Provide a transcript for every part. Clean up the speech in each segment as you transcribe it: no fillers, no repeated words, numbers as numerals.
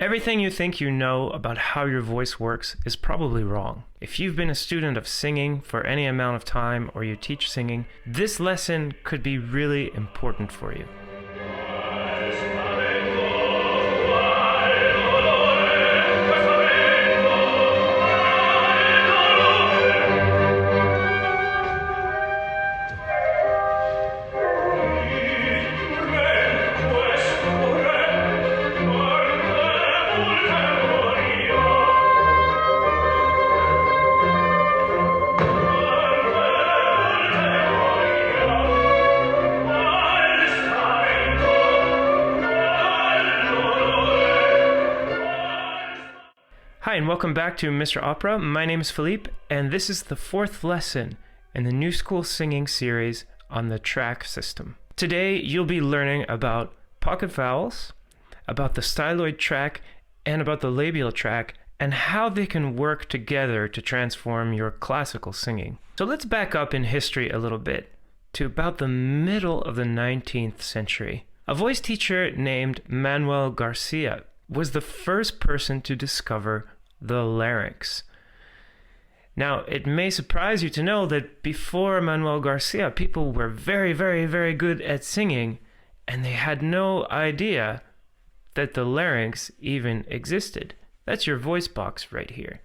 Everything you think you know about how your voice works is probably wrong. If you've been a student of singing for any amount of time or you teach singing, this lesson could be really important for you. Hi, and welcome back to Mr. Opera. My name is Philippe, and this is the fourth lesson in the New School Singing series on the track system. Today, you'll be learning about pocket vowels, about the styloid track, and about the labial track, and how they can work together to transform your classical singing. So let's back up in history a little bit to about the middle of the 19th century. A voice teacher named Manuel Garcia was the first person to discover the larynx. Now, it may surprise you to know that before Manuel Garcia, people were very good at singing, and they had no idea that the larynx even existed. That's your voice box right here.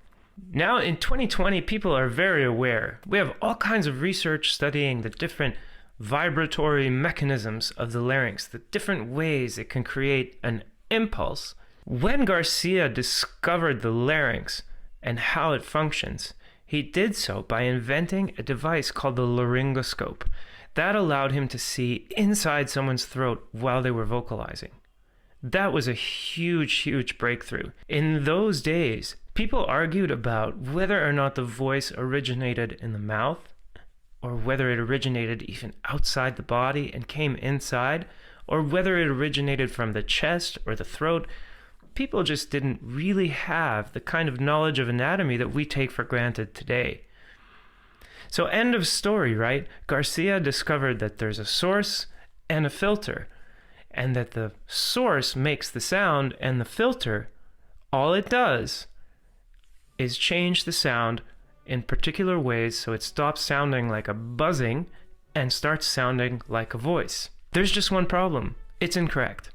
Now, in 2020, people are very aware. We have all kinds of research studying the different vibratory mechanisms of the larynx, the different ways it can create an impulse. When Garcia discovered the larynx and how it functions, he did so by inventing a device called the laryngoscope that allowed him to see inside someone's throat while they were vocalizing. That was a huge breakthrough. In those days, people argued about whether or not the voice originated in the mouth, or whether it originated even outside the body and came inside, or whether it originated from the chest or the throat. People just didn't really have the kind of knowledge of anatomy that we take for granted today. So end of story, right? Garcia discovered that there's a source and a filter, and that the source makes the sound, and the filter, all it does is change the sound in particular ways so it stops sounding like a buzzing and starts sounding like a voice. There's just one problem. It's incorrect.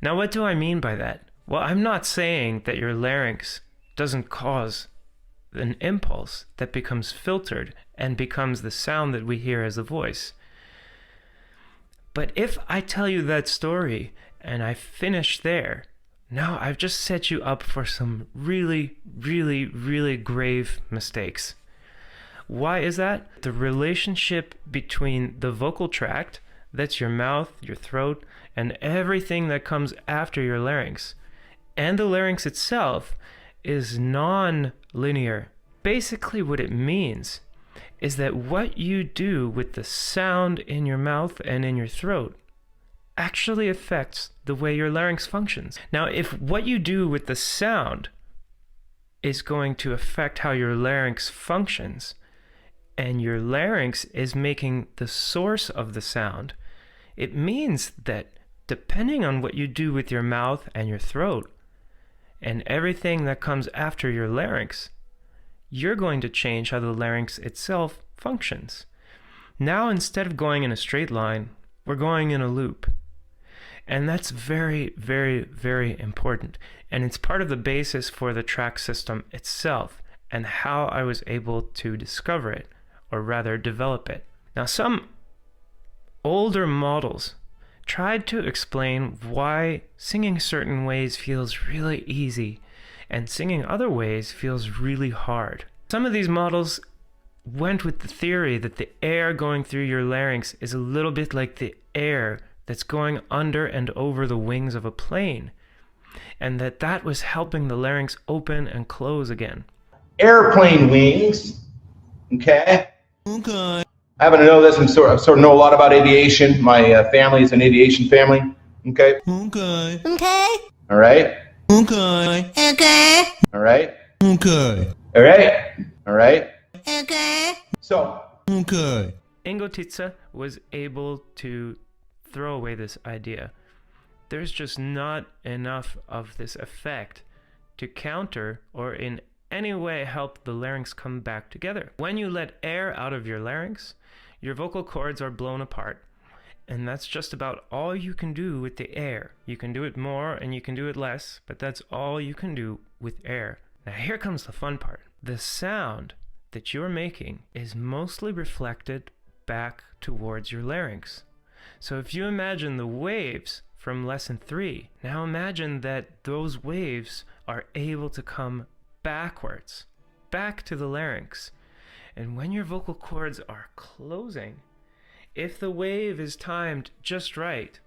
Now, what do I mean by that? Well, I'm not saying that your larynx doesn't cause an impulse that becomes filtered and becomes the sound that we hear as a voice. But if I tell you that story and I finish there, now I've just set you up for some really grave mistakes. Why is that? The relationship between the vocal tract, that's your mouth, your throat, and everything that comes after your larynx, and the larynx itself is non-linear. Basically what it means is that what you do with the sound in your mouth and in your throat actually affects the way your larynx functions. Now, if what you do with the sound is going to affect how your larynx functions, and your larynx is making the source of the sound, it means that depending on what you do with your mouth and your throat and everything that comes after your larynx, you're going to change how the larynx itself functions. Now, instead of going in a straight line, we're going in a loop. And that's very important. And it's part of the basis for the track system itself and how I was able to discover it, or rather develop it. Now, some older models tried to explain why singing certain ways feels really easy and singing other ways feels really hard. Some of these models went with the theory that the air going through your larynx is a little bit like the air that's going under and over the wings of a plane, and that was helping the larynx open and close again. Airplane wings, okay? I happen to know this and sort of know a lot about aviation. My family is an aviation family, okay? Okay. All right? Okay. All right? Okay. All right? All right? Okay. So. Ingo Titze was able to throw away this idea. there's just not enough of this effect to counter or in any way help the larynx come back together. When you let air out of your larynx, your vocal cords are blown apart. And that's just about all you can do with the air. You can do it more and you can do it less, but that's all you can do with air. Now here comes the fun part. The sound that you're making is mostly reflected back towards your larynx. So if you imagine the waves from lesson 3, now imagine that those waves are able to come backwards, back to the larynx. And when your vocal cords are closing, if the wave is timed just right,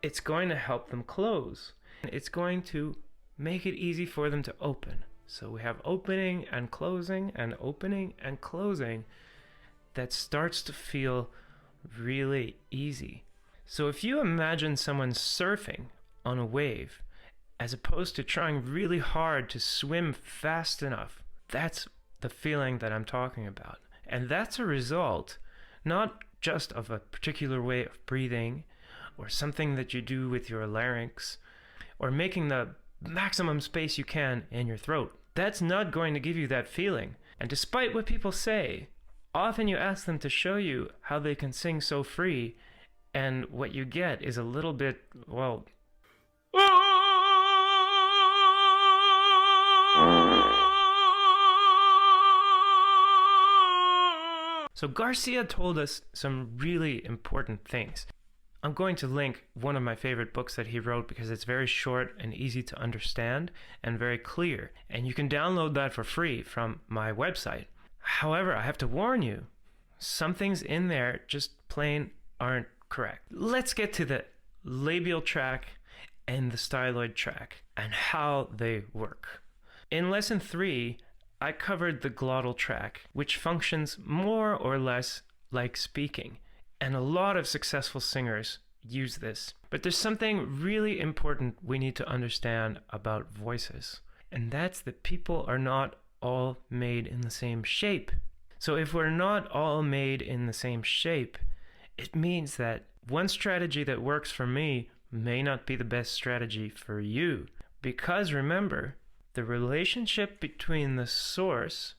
it's going to help them close. It's going to make it easy for them to open. So we have opening and closing and opening and closing that starts to feel really easy. So if you imagine someone surfing on a wave, as opposed to trying really hard to swim fast enough, that's the feeling that I'm talking about. And that's a result, not just of a particular way of breathing, or something that you do with your larynx, or making the maximum space you can in your throat. That's not going to give you that feeling. And despite what people say, often you ask them to show you how they can sing so free, and what you get is a little bit, well... So Garcia told us some really important things. I'm going to link one of my favorite books that he wrote because it's very short and easy to understand and very clear. And you can download that for free from my website. However, I have to warn you, some things in there just plain aren't correct. Let's get to the labial tract and the styloid tract and how they work. In lesson 3, I covered the glottal tract, which functions more or less like speaking. And a lot of successful singers use this. But there's something really important we need to understand about voices. And that's that people are not all made in the same shape. So if we're not all made in the same shape, it means that one strategy that works for me may not be the best strategy for you. Because remember, the relationship between the source,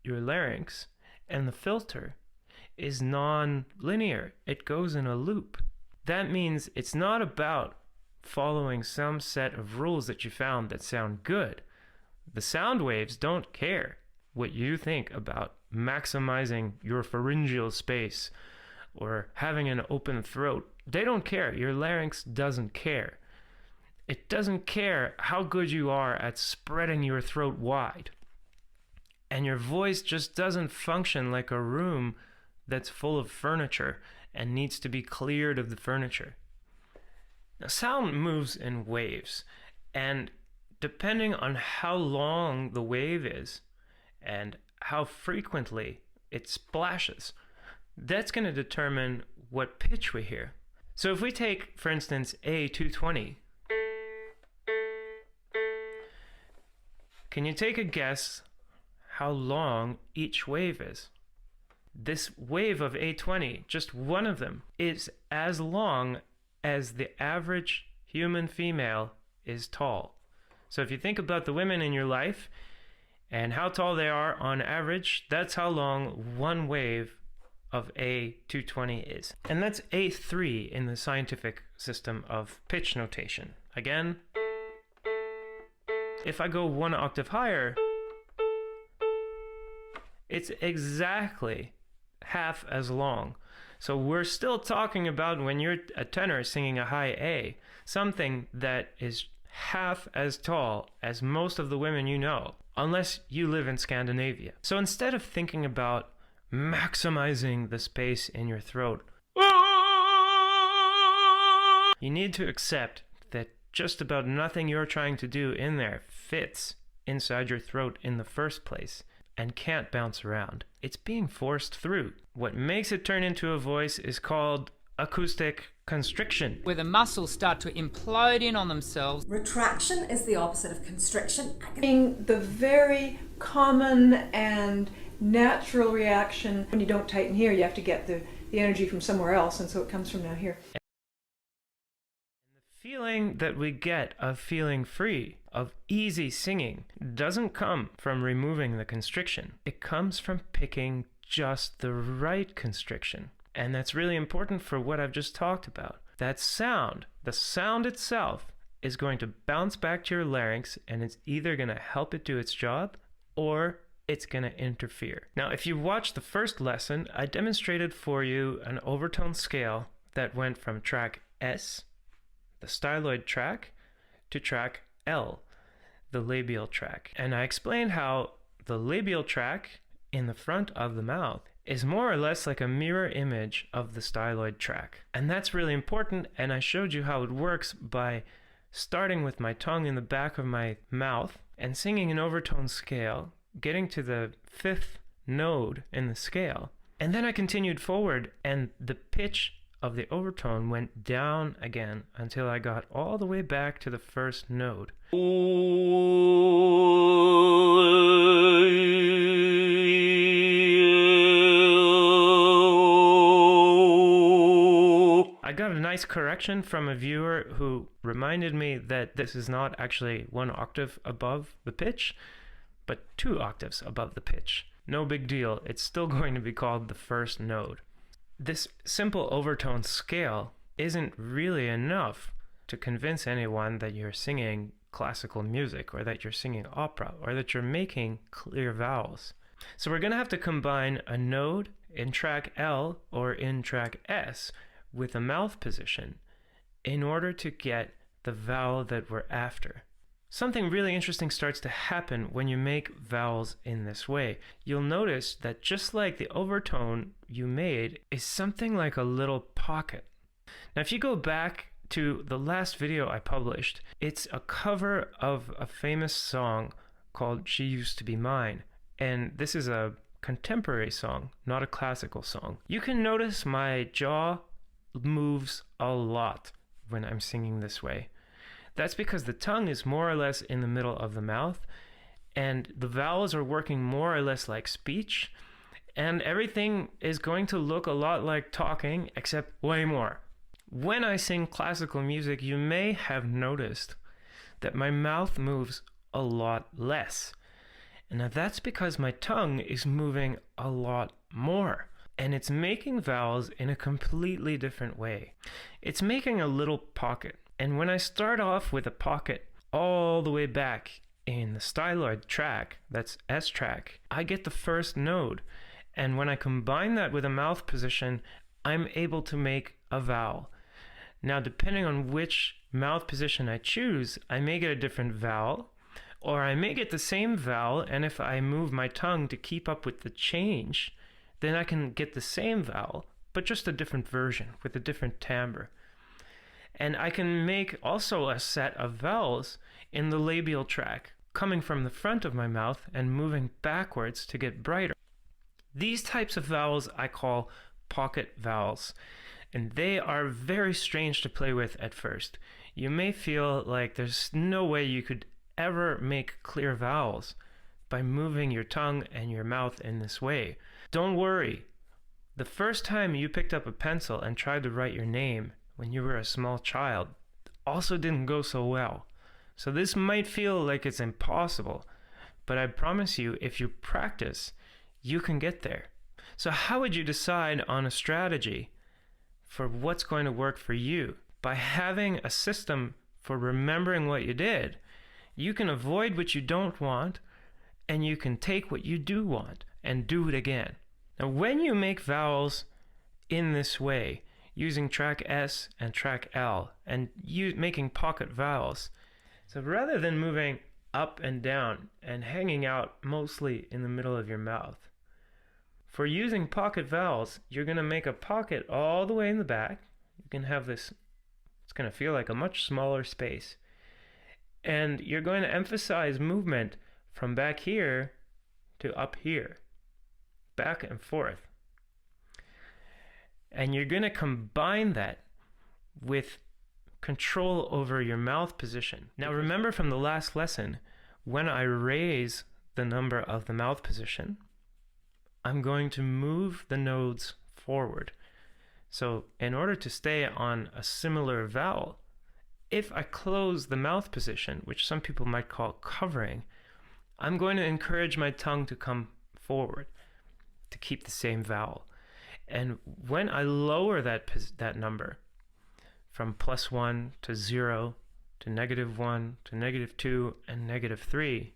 your larynx, and the filter is non-linear. It goes in a loop. That means it's not about following some set of rules that you found that sound good. The sound waves don't care what you think about maximizing your pharyngeal space or having an open throat. They don't care. Your larynx doesn't care. It doesn't care how good you are at spreading your throat wide. And your voice just doesn't function like a room that's full of furniture and needs to be cleared of the furniture. Now, sound moves in waves, and depending on how long the wave is and how frequently it splashes, that's going to determine what pitch we hear. So if we take, for instance, A220, can you take a guess how long each wave is? This wave of A20, just one of them, is as long as the average human female is tall. So if you think about the women in your life and how tall they are on average, that's how long one wave of A220 is. And that's A3 in the scientific system of pitch notation. Again, if I go one octave higher, it's exactly half as long. So we're still talking about, when you're a tenor singing a high A, something that is half as tall as most of the women you know, unless you live in Scandinavia. So instead of thinking about maximizing the space in your throat, you need to accept that just about nothing you're trying to do in there fits inside your throat in the first place and can't bounce around. It's being forced through. What makes it turn into a voice is called acoustic constriction, where the muscles start to implode in on themselves. Retraction is the opposite of constriction. The very common and natural reaction when you don't tighten here, you have to get the energy from somewhere else, and so it comes from down here. The feeling that we get of feeling free, of easy singing, doesn't come from removing the constriction. It comes from picking just the right constriction. And that's really important for what I've just talked about. That sound, the sound itself, is going to bounce back to your larynx, and it's either going to help it do its job or it's going to interfere. Now, if you watched the first lesson, I demonstrated for you an overtone scale that went from track S, the styloid track, to track L, the labial track. And I explained how the labial track in the front of the mouth is more or less like a mirror image of the styloid track. And that's really important, and I showed you how it works by starting with my tongue in the back of my mouth and singing an overtone scale, getting to the 5th node in the scale. And then I continued forward, and the pitch of the overtone went down again until I got all the way back to the 1st node. I got a nice correction from a viewer who reminded me that this is not actually 1 octave above the pitch, but 2 octaves above the pitch. No big deal, it's still going to be called the 1st node. This simple overtone scale isn't really enough to convince anyone that you're singing classical music, or that you're singing opera, or that you're making clear vowels. So we're going to have to combine a node in track L or in track S with a mouth position in order to get the vowel that we're after. Something really interesting starts to happen when you make vowels in this way. You'll notice that just like the overtone you made is something like a little pocket. Now, if you go back to the last video I published, it's a cover of a famous song called She Used to Be Mine. And this is a contemporary song, not a classical song. You can notice my jaw moves a lot when I'm singing this way. That's because the tongue is more or less in the middle of the mouth, and the vowels are working more or less like speech, and everything is going to look a lot like talking, except way more. When I sing classical music, you may have noticed that my mouth moves a lot less. And now that's because my tongue is moving a lot more, and it's making vowels in a completely different way. It's making a little pocket. And when I start off with a pocket all the way back in the styloid track, that's S track, I get the 1st node. And when I combine that with a mouth position, I'm able to make a vowel. Now, depending on which mouth position I choose, I may get a different vowel, or I may get the same vowel, and if I move my tongue to keep up with the change, then I can get the same vowel, but just a different version with a different timbre. And I can make also a set of vowels in the labial track, coming from the front of my mouth and moving backwards to get brighter. These types of vowels I call pocket vowels, and they are very strange to play with at first. You may feel like there's no way you could ever make clear vowels by moving your tongue and your mouth in this way. Don't worry. The first time you picked up a pencil and tried to write your name when you were a small child also didn't go so well. So this might feel like it's impossible, but I promise you, if you practice, you can get there. So how would you decide on a strategy for what's going to work for you? By having a system for remembering what you did, you can avoid what you don't want, and you can take what you do want and do it again. Now, when you make vowels in this way, using track S and track L, and making pocket vowels, so rather than moving up and down and hanging out mostly in the middle of your mouth, for using pocket vowels, you're going to make a pocket all the way in the back. You can have this, it's going to feel like a much smaller space. And you're going to emphasize movement from back here to up here, back and forth. And you're going to combine that with control over your mouth position. Now remember from the last lesson, when I raise the number of the mouth position, I'm going to move the nodes forward. So in order to stay on a similar vowel if I close the mouth position, which some people might call covering, I'm going to encourage my tongue to come forward to keep the same vowel. And when I lower that number from +1 to 0 to -1 to -2 and -3,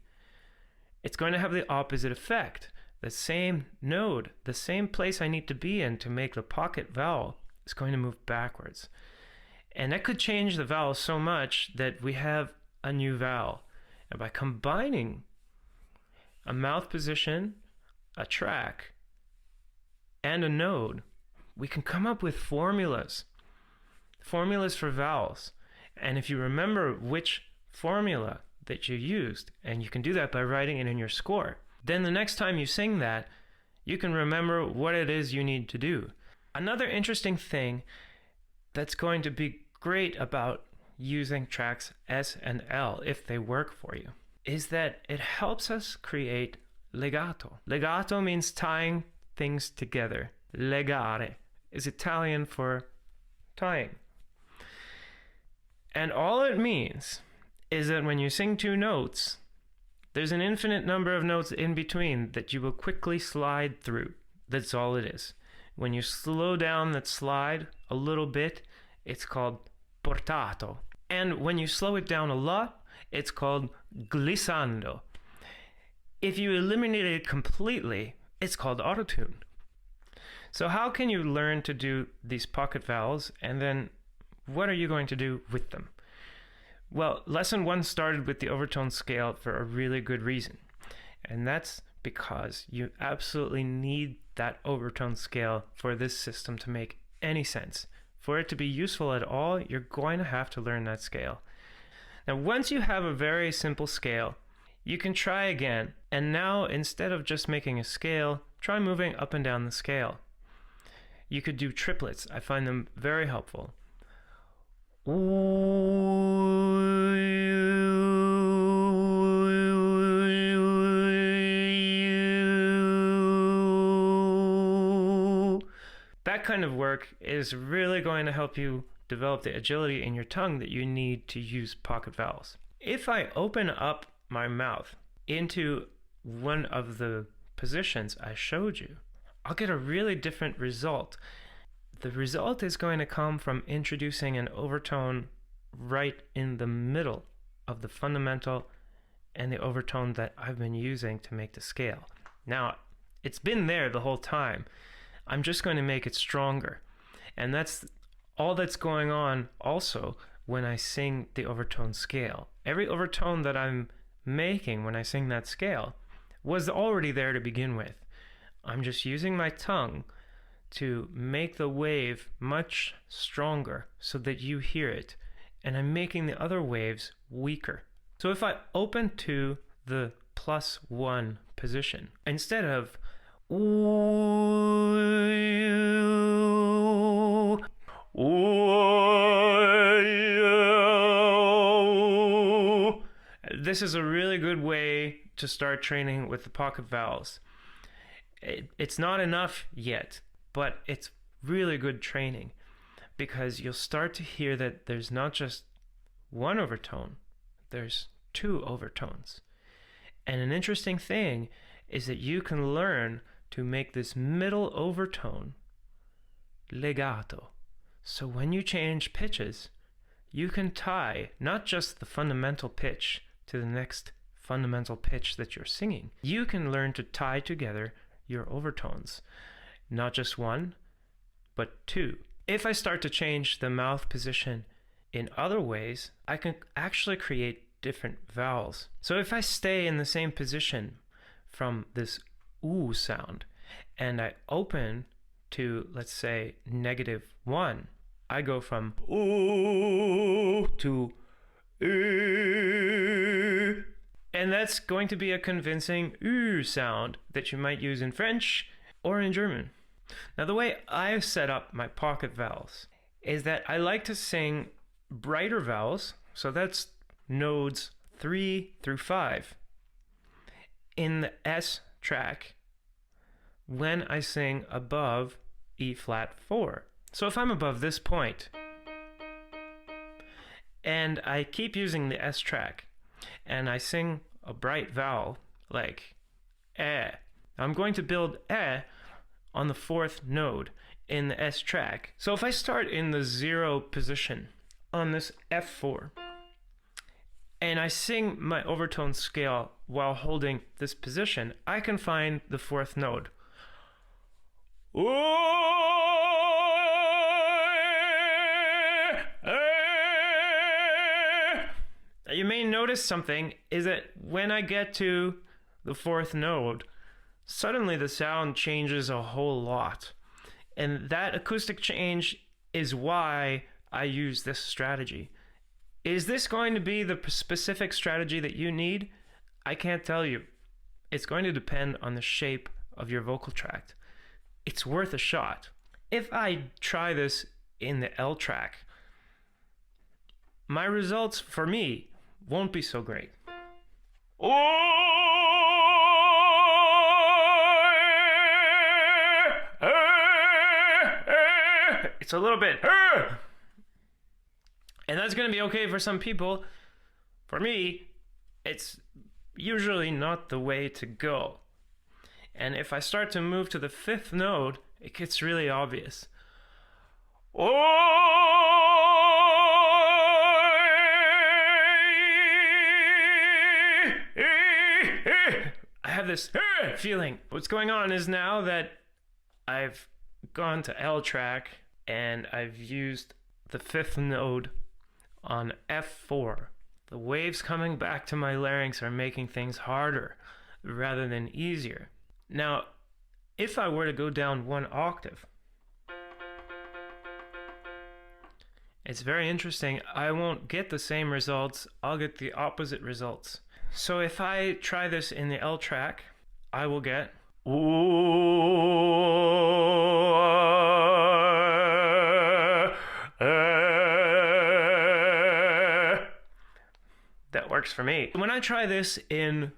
it's going to have the opposite effect. The same node, the same place I need to be in to make the pocket vowel is going to move backwards. And that could change the vowel so much that we have a new vowel. And by combining a mouth position, a track, and a node, we can come up with formulas for vowels. And if you remember which formula that you used, and you can do that by writing it in your score, then the next time you sing that, you can remember what it is you need to do. Another interesting thing that's going to be great about using tracks S and L, if they work for you, is that it helps us create legato. Legato means tying things together. Legare is Italian for tying. And all it means is that when you sing two notes, there's an infinite number of notes in between that you will quickly slide through. That's all it is. When you slow down that slide a little bit, it's called portato. And when you slow it down a lot, it's called glissando. If you eliminate it completely, it's called autotune. So how can you learn to do these pocket vowels, and then what are you going to do with them? Well, lesson 1 started with the overtone scale for a really good reason. And that's because you absolutely need that overtone scale for this system to make any sense. For it to be useful at all, you're going to have to learn that scale. Now, once you have a very simple scale, you can try again. And now, instead of just making a scale, try moving up and down the scale. You could do triplets. I find them very helpful. That kind of work is really going to help you develop the agility in your tongue that you need to use pocket vowels. If I open up my mouth into one of the positions I showed you, I'll get a really different result. The result is going to come from introducing an overtone right in the middle of the fundamental and the overtone that I've been using to make the scale. Now, it's been there the whole time. I'm just going to make it stronger. And that's all that's going on also when I sing the overtone scale. Every overtone that I'm making when I sing that scale was already there to begin with. I'm just using my tongue to make the wave much stronger so that you hear it, and I'm making the other waves weaker. So if I open to the +1 position, instead of this is a really good way to start training with the pocket vowels. It's not enough yet, but it's really good training because you'll start to hear that there's not just one overtone, there's two overtones. And an interesting thing is that you can learn to make this middle overtone legato. So when you change pitches, you can tie not just the fundamental pitch to the next fundamental pitch that you're singing. You can learn to tie together your overtones, not just one, but two. If I start to change the mouth position in other ways, I can actually create different vowels. So if I stay in the same position from this oo sound and I open to, let's say, -1, I go from oo to oo. And that's going to be a convincing oo sound that you might use in French or in German. Now, the way I've set up my pocket vowels is that I like to sing brighter vowels, so that's nodes 3 through 5, in the S track when I sing above E flat 4. So if I'm above this point And I keep using the S track, and I sing a bright vowel like eh. I'm going to build eh on the fourth node in the S track. So if I start in the 0 position on this F4, and I sing my overtone scale while holding this position, I can find the fourth node. You may notice something is that when I get to the fourth node, suddenly the sound changes a whole lot. And that acoustic change is why I use this strategy. Is this going to be the specific strategy that you need? I can't tell you. It's going to depend on the shape of your vocal tract. It's worth a shot. If I try this in the L track, my results for me won't be so great. It's a little bit, and that's going to be okay for some people. For me, it's usually not the way to go. And if I start to move to the fifth node, it gets really obvious. I have this feeling. What's going on is now that I've gone to L track and I've used the fifth node on F4, the waves coming back to my larynx are making things harder rather than easier. Now, if I were to go down 1 octave, it's very interesting. I won't get the same results. I'll get the opposite results. So if I try this in the L track, I will get that works for me. When I try this in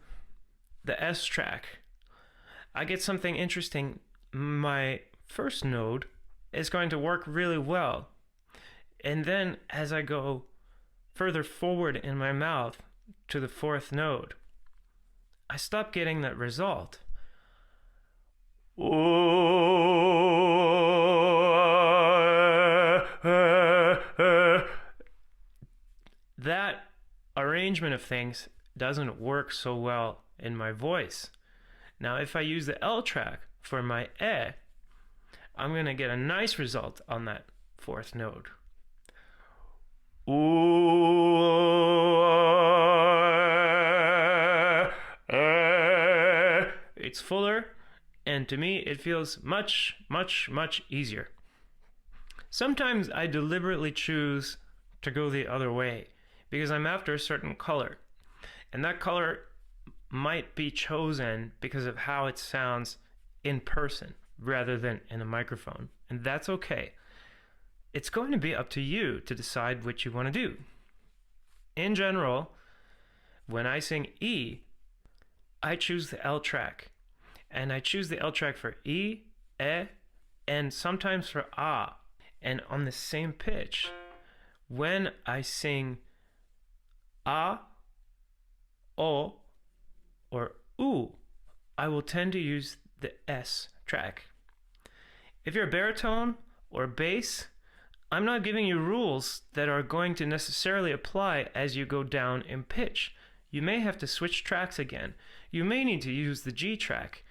the S track, I get something interesting. My first node is going to work really well. And then as I go further forward in my mouth to the fourth node, I stop getting that result. That arrangement of things doesn't work so well in my voice. Now, if I use the L track for my eh, I'm going to get a nice result on that fourth node. It's fuller, and to me it feels much, much, much easier. Sometimes I deliberately choose to go the other way because I'm after a certain color, and that color might be chosen because of how it sounds in person rather than in a microphone, and that's okay. It's going to be up to you to decide what you want to do. In general, when I sing E, I choose the L track, and I choose the L track for E, and sometimes for ah. And on the same pitch, when I sing ah, o, or oo, I will tend to use the S track. If you're a baritone or bass, I'm not giving you rules that are going to necessarily apply as you go down in pitch. You may have to switch tracks again. You may need to use the G track.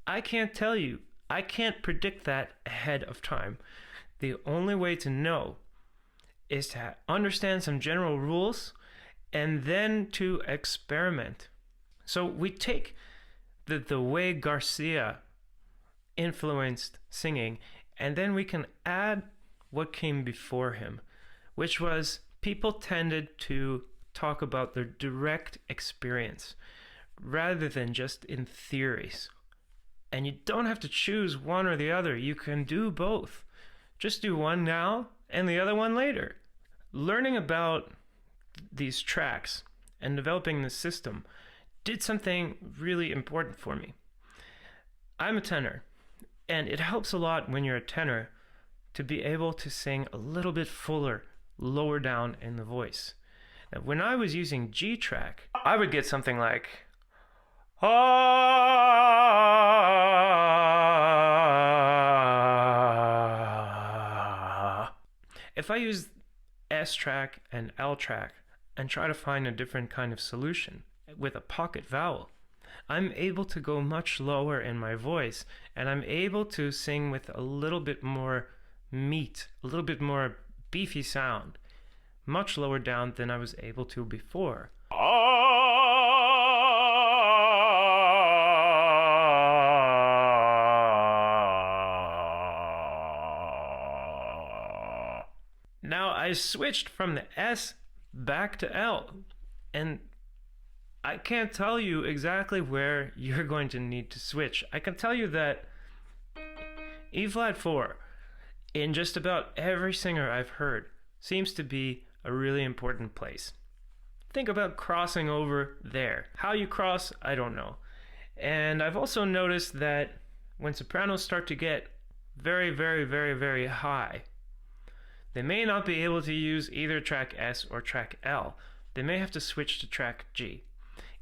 I can't tell you. I can't predict that ahead of time. The only way to know is to understand some general rules and then to experiment. So we take the way Garcia influenced singing, and then we can add what came before him, which was people tended to talk about their direct experience rather than just in theories. And you don't have to choose one or the other. You can do both. Just do one now and the other one later. Learning about these tracks and developing the system did something really important for me. I'm a tenor, and it helps a lot when you're a tenor to be able to sing a little bit fuller lower down in the voice. Now, when I was using G track, I would get something like ah. If I use S track and L track and try to find a different kind of solution with a pocket vowel, I'm able to go much lower in my voice, and I'm able to sing with a little bit more meat, a little bit more beefy sound, much lower down than I was able to before. Now I switched from the S back to L, and I can't tell you exactly where you're going to need to switch. I can tell you that E flat 4, in just about every singer I've heard, seems to be a really important place. Think about crossing over there. How you cross, I don't know. And I've also noticed that when sopranos start to get very, very, very, very high, they may not be able to use either track S or track L. They may have to switch to track G.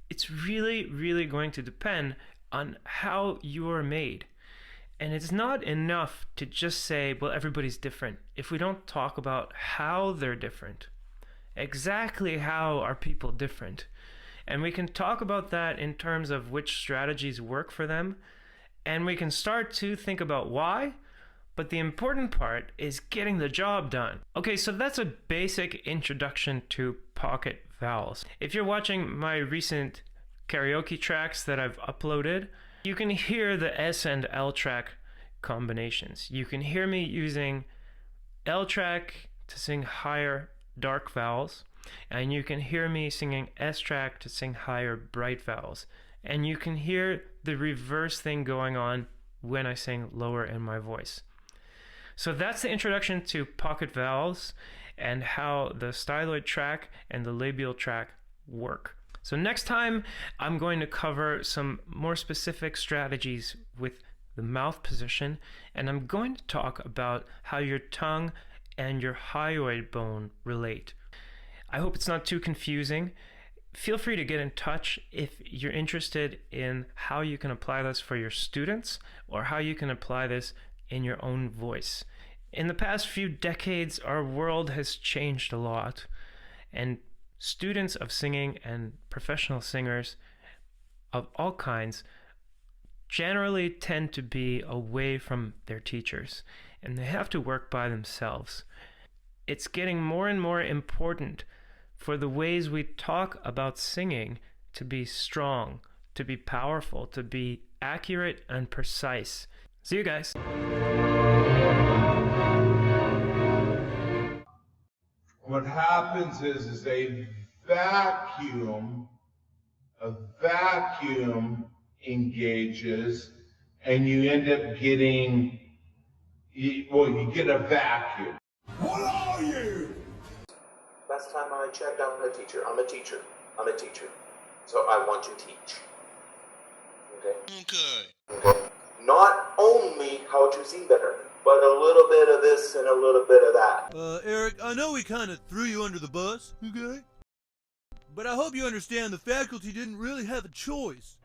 It's really, really going to depend on how you are made. And it's not enough to just say, well, everybody's different, if we don't talk about how they're different. Exactly how are people different? And we can talk about that in terms of which strategies work for them. And we can start to think about why. But the important part is getting the job done. Okay, so that's a basic introduction to pocket vowels. If you're watching my recent karaoke tracks that I've uploaded, you can hear the S and L track combinations. You can hear me using L track to sing higher dark vowels, and you can hear me singing S track to sing higher bright vowels. And you can hear the reverse thing going on when I sing lower in my voice. So that's the introduction to pocket vowels and how the styloid track and the labial track work. So next time I'm going to cover some more specific strategies with the mouth position, and I'm going to talk about how your tongue and your hyoid bone relate. I hope it's not too confusing. Feel free to get in touch if you're interested in how you can apply this for your students or how you can apply this in your own voice. In the past few decades, our world has changed a lot, and students of singing and professional singers of all kinds generally tend to be away from their teachers, and they have to work by themselves. It's getting more and more important for the ways we talk about singing to be strong, to be powerful, to be accurate and precise. See you guys. What happens is a vacuum engages, and you end up getting, you get a vacuum. What are you? Last time I checked, I'm a teacher. So I want to teach. Okay? Not only how to sing better, but a little bit of this and a little bit of that. Eric, I know we kind of threw you under the bus, okay? But I hope you understand the faculty didn't really have a choice.